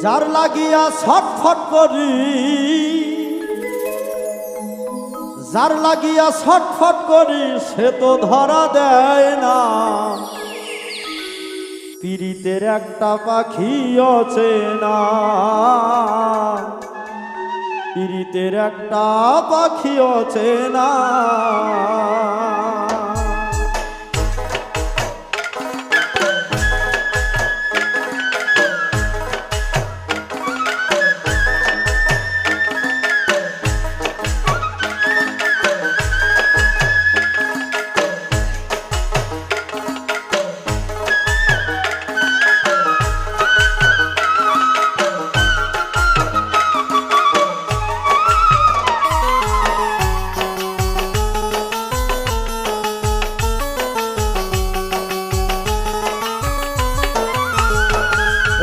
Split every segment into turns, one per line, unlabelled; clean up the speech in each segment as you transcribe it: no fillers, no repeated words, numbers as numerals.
যার লাগিয়া ছটফট করি, যার লাগিয়া ছটফট করি সে তো ধরা দেয় না। পীড়িতের একটা পাখি অচেনা, পীড়িতের একটা পাখি অচেনা।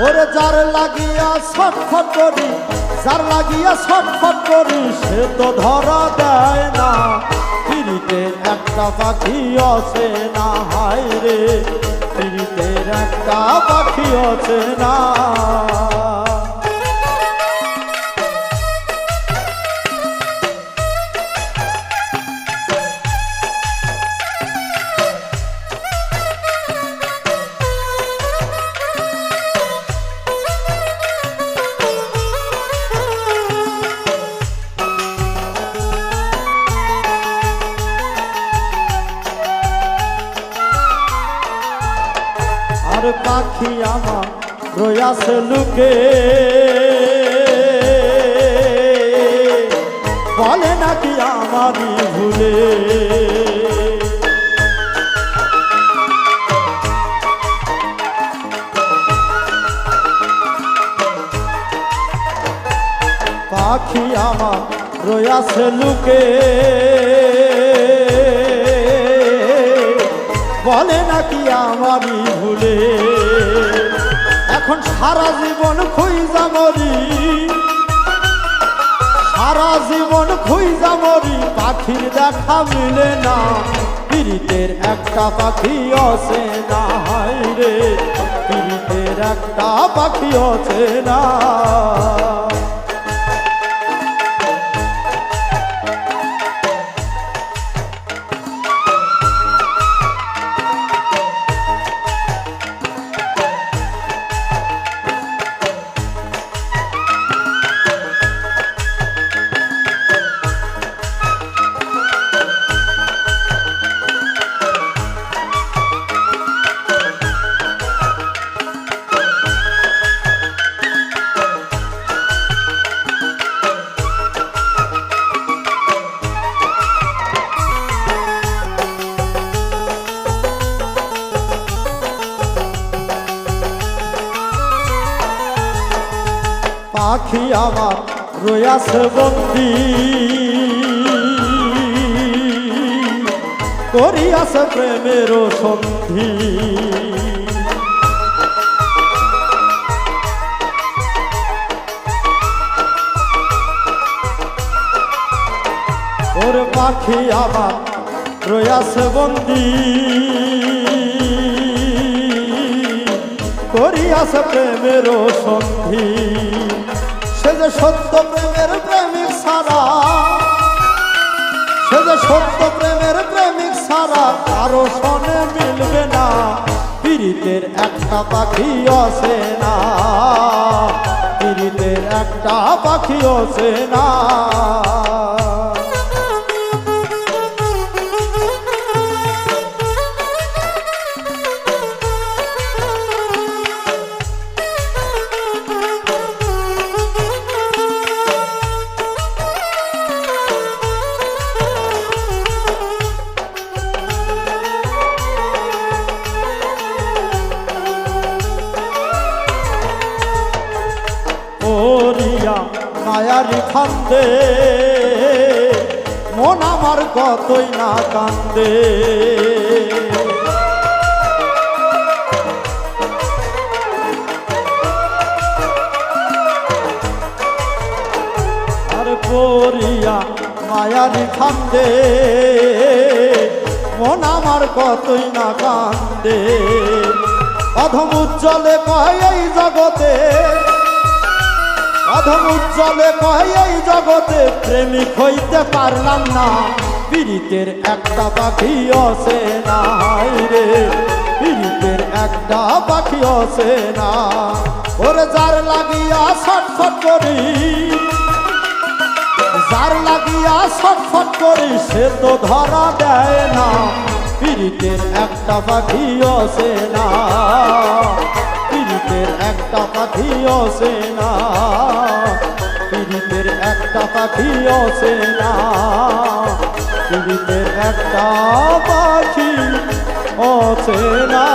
ওরে যার লাগিয়া ছটফট করি, যার লাগিয়া ছটফট করি সে তো ধরা দেয় না। পীড়িতের একটা পাখি আছে না, হায় রে পীড়িতের একটা পাখি আছে না। আর পাখি আমার রয়াছে লুকে, বলে নাকি আমারই ভুলে। পাখি আমার রয়াছে লুকে, বলে নাকি আমারই ভুলে। এখন সারা জীবন খুঁজা মরি, সারা জীবন খুঁজা মরি, পাখির দেখা মিলে না। পীড়িতের একটা পাখি আছে না, হায় রে পীড়িতের একটা পাখি আছে না। পাখি আমার রয়াছে বন্দি, করিয়াছে প্রেমের সন্ধি। ওরে পাখি আমার রয়াছে বন্দি, করিয়াছে প্রেমের সন্ধি। সে যে সত্য প্রেমের প্রেমিক ছাড়া, সে যে সত্য প্রেমের প্রেমিক ছাড়া কারো সনে মিলবে না। পীড়িতের একটা পাখি আছে না, পীড়িতের একটা পাখি আছে না। মায়ারি খান্দে মন আমার কতই না কান্দে। আর পরিয়া মায়ারি খান্দে মন আমার কতই না কান্দে। অধম উজ্জ্বলে কয় এই জগতে অধম উজ্জ্বলে কয় এই জগতে প্রেমিক হইতে পারলাম না, পীড়িতের একটা পাখি আছে না রে, পীড়িতের একটা পাখি আছে না। ওরে যার লাগিয়া ছটফট করি, যার লাগিয়া ছটফট করি সে তো ধরা দেয় না, পীড়িতের একটা পাখি আছে না, পীড়িতের একটা পাখি আছে না, পীড়িতের একটা পাখি আছে না, পীড়িতের একটা পাখি আছে না।